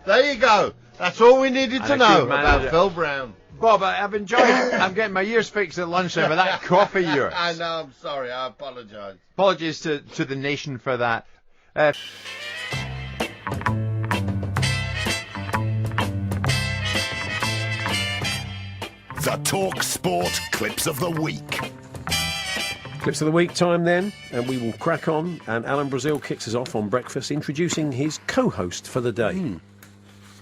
There you go. That's all we needed to know about Phil Brown. Bob, I've enjoyed it. I'm getting my ears fixed at lunchtime with that coffee of yours. I know, I'm sorry. I apologise. Apologies to the nation for that. The talkSPORT Clips of the Week. Clips of the Week time then, and we will crack on. And Alan Brazil kicks us off on breakfast, introducing his co-host for the day.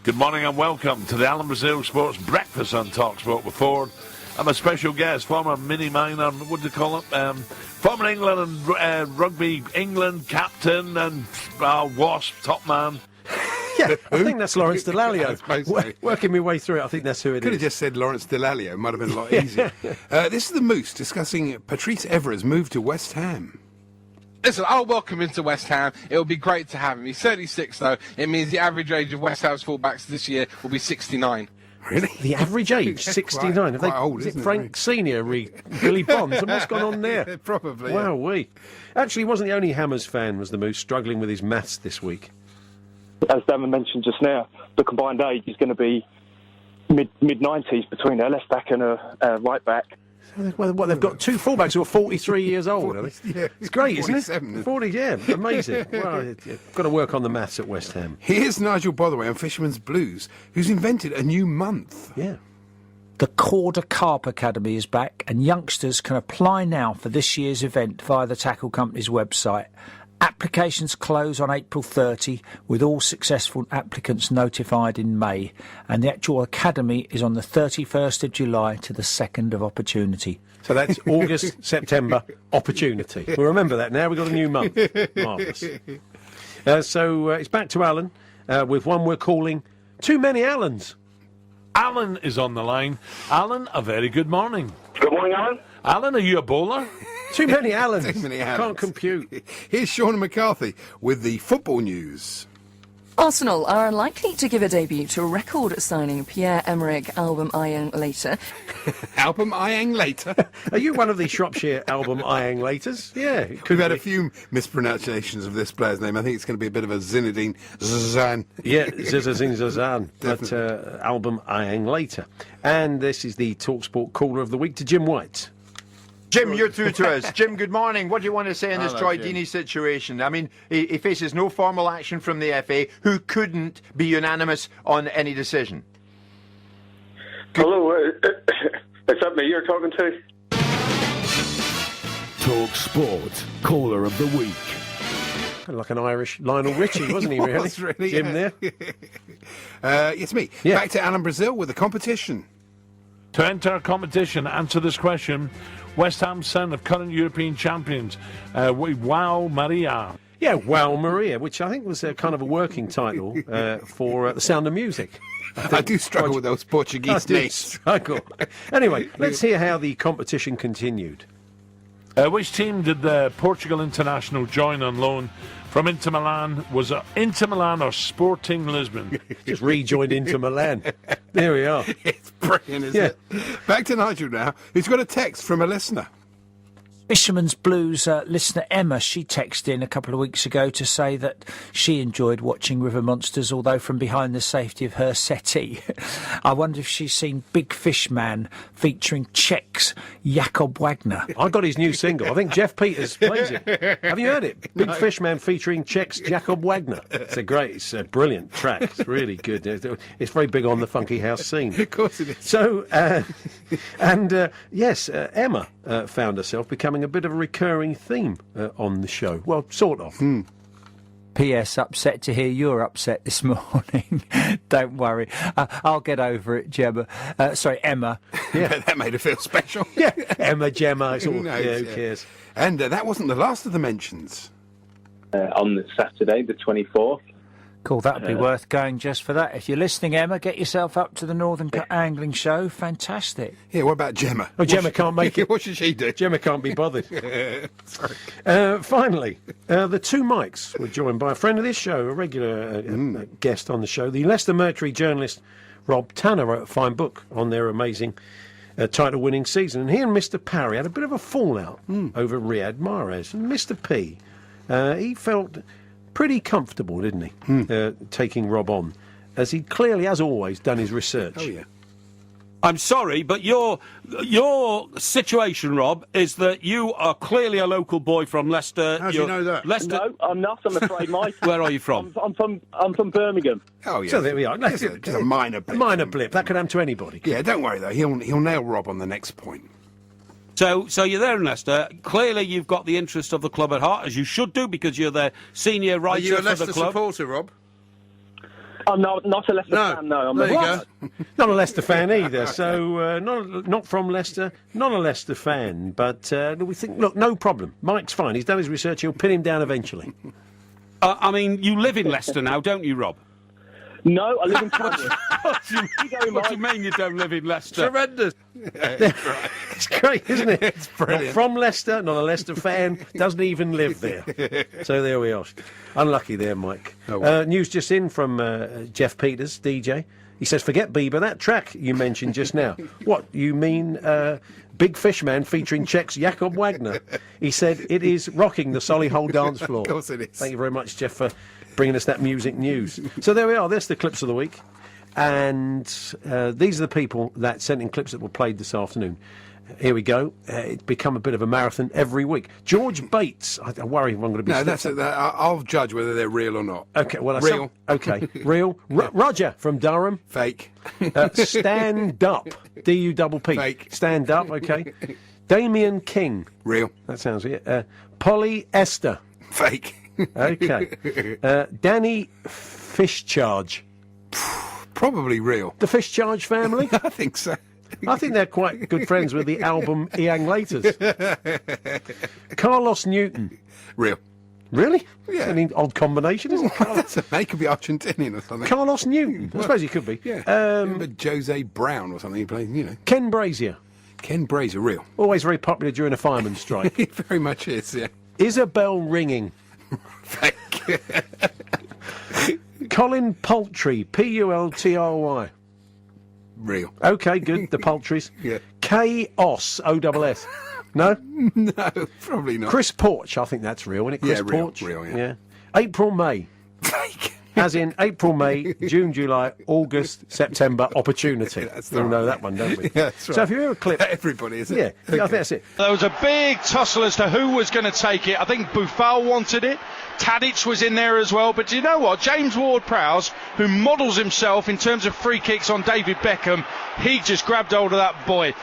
Good morning and welcome to the Alan Brazil Sports Breakfast on talkSPORT with Ford. I'm a special guest, former mini minor, what do you call it? Former England and Rugby England captain and Wasp top man. Yeah, I think that's Lawrence Delalio. Working my way through it, I think that's who it is. Could have just said Lawrence Delalio. Might have been a lot easier. This is the Moose discussing Patrice Evra's move to West Ham. Listen, I'll welcome him to West Ham. It'll be great to have him. He's 36, though. It means the average age of West Ham's fullbacks this year will be 69. Really? The average age, 69. Quite old, is it isn't it, Frank really? Senior Billy Bonds? And what's gone on there? Probably. Wow-wee. Actually, he wasn't the only Hammers fan, was the Moose, struggling with his maths this week. As Damon mentioned just now, the combined age is going to be mid-90s between a left back and a right back. Well, they've got two fullbacks who are 43 years old. 40, yeah, it's great, isn't 47. it? 40, yeah, amazing. Well, you've got to work on the maths at West Ham. Here's Nigel Botherway on Fisherman's Blues, who's invented a new month. Yeah. The Corder Carp Academy is back, and youngsters can apply now for this year's event via the Tackle Company's website. Applications close on April 30, with all successful applicants notified in May, and the actual academy is on the 31st of July to the 2nd of Opportunity. So that's August, September, Opportunity. We'll remember that now. We've got a new month. Marvellous. So it's back to Alan with one we're calling Too Many Allens. Alan is on the line. Alan, a very good morning. Good morning, Alan. Alan, are you a bowler? Too many Allens. Too many Allens. Can't compute. Here's Sean McCarthy with the football news. Arsenal are unlikely to give a debut to record signing Pierre-Emerick Album Eyeing later. Album Eyeing later? Are you one of the Shropshire Album Eyeing laters? Yeah. We've had a few mispronunciations of this player's name. I think it's going to be a bit of a Zinedine Zidane. Yeah, Zidane, but Album Eyeing later. And this is the TalkSPORT caller of the week to Jim White. Jim, you're through to us. Jim, good morning. What do you want to say in this Hello, Troy Jim. Deeney situation? I mean, he faces no formal action from the FA, who couldn't be unanimous on any decision. Hello, is that me you're talking to? talkSPORT Caller of the Week. Kind of like an Irish Lionel Richie, wasn't he, really? Was really, Jim yeah. there. It's me. Yeah. Back to Alan Brazil with the competition. To enter our competition, answer this question. West Ham's son of current European champions, Wow Maria. Yeah, Wow Maria, which I think was kind of a working title for The Sound of Music. I do struggle with those Portuguese names. Struggle. Anyway, let's hear how the competition continued. Which team did the Portugal international join on loan from Inter Milan? Was it Inter Milan or Sporting Lisbon? Just rejoined Inter Milan. There we are. It's brilliant, isn't it? Back to Nigel now, who's got a text from a listener. Fisherman's Blues listener Emma, she texted in a couple of weeks ago to say that she enjoyed watching River Monsters, although from behind the safety of her settee. I wonder if she's seen Big Fish Man featuring Czech's Jakob Wagner. I got his new single. I think Jeff Peters plays it. Have you heard it? Big Fish Man featuring Czech's Jakob Wagner. It's a brilliant track. It's really good. It's very big on the funky house scene. Of course it is. So, yes, Emma found herself becoming a bit of a recurring theme on the show. Well, sort of. P.S. Upset to hear you're upset this morning. Don't worry. I'll get over it, Emma. Yeah, that made her feel special. Yeah, Emma, Gemma. It's all, Who knows, who cares? And that wasn't the last of the mentions. On the Saturday, the 24th. Cool, that would be worth going just for that. If you're listening, Emma, get yourself up to the Northern Angling Show. Fantastic. Yeah, what about Gemma? Oh, Gemma can't make it. What should she do? Gemma can't be bothered. Sorry. Finally, the two Mikes were joined by a friend of this show, a regular guest on the show, the Leicester Mercury journalist Rob Tanner, wrote a fine book on their amazing title-winning season. And he and Mr. Parry had a bit of a fallout over Riyad Mahrez. And Mr. P, he felt pretty comfortable, didn't he, taking Rob on as he clearly, as always, done his research. Oh, yeah. I'm sorry, but your situation, Rob, is that you are clearly a local boy from Leicester. How do you know that? Leicester. No, I'm not, I'm afraid, Mike. Where are you from? I'm from Birmingham. Oh, yeah. So there we are. It's a minor blip. A minor blip. That could happen to anybody. Yeah, don't worry, though. He'll nail Rob on the next point. So you're there in Leicester. Clearly, you've got the interest of the club at heart, as you should do, because you're the senior writer Are you a for Leicester the club. supporter, Rob? I'm not a Leicester fan, no. I'm there you go. Not a Leicester fan either. So not from Leicester, not a Leicester fan. But we think, look, no problem. Mike's fine. He's done his research. He'll pin him down eventually. I mean, you live in Leicester now, don't you, Rob? No, I live in Cardiff. What do you mean you don't live in Leicester? Tremendous. It's great, isn't it? It's brilliant. Not from Leicester, not a Leicester fan, doesn't even live there. So there we are. Unlucky there, Mike. Oh, well. News just in from Jeff Peters, DJ. He says, forget Bieber, that track you mentioned just now. What, you mean Big Fish Man featuring Czech's Jakob Wagner? He said, it is rocking the Solihull dance floor. Of course it is. Thank you very much, Jeff, for bringing us that music news. So there we are, there's the clips of the week. And these are the people that sent in clips that were played this afternoon. Here we go. It's become a bit of a marathon every week. George Bates. I worry if I'm going to be... No, I'll judge whether they're real or not. Okay, well... Real. Okay, real. Roger from Durham. Fake. Stand Up. D-U-double-P. Fake. Stand Up, okay. Damien King. Real. That sounds it. Polly Esther. Fake. Okay. Danny Fishcharge. Probably real. The Fishcharge family? I think so. I think they're quite good friends with the album Ian Laters. Carlos Newton. Real. Really? Yeah. An odd combination, isn't it? He could be Argentinian or something. Carlos Newton. I suppose he could be. Yeah. Remember Jose Brown or something he played, you know. Ken Brazier. Ken Brazier, real. Always very popular during a fireman's strike. He very much is, yeah. Isabel Ringing. Fake. Colin Poultry. P-U-L-T-R-Y. Real. Okay, good. The Poultries. Yeah. K-O-S. O-S-S. No? No, probably not. Chris Porch. I think that's real, isn't it? Chris real, Porch. real, yeah. April, May. Fake. As in April, May, June, July, August, September, opportunity. We all know that one, don't we? Yeah, that's right. So if you hear a clip... Everybody, is it? Yeah, okay. I think that's it. There was a big tussle as to who was going to take it. I think Buffal wanted it. Tadic was in there as well. But do you know what? James Ward-Prowse, who models himself in terms of free kicks on David Beckham, he just grabbed hold of that boy.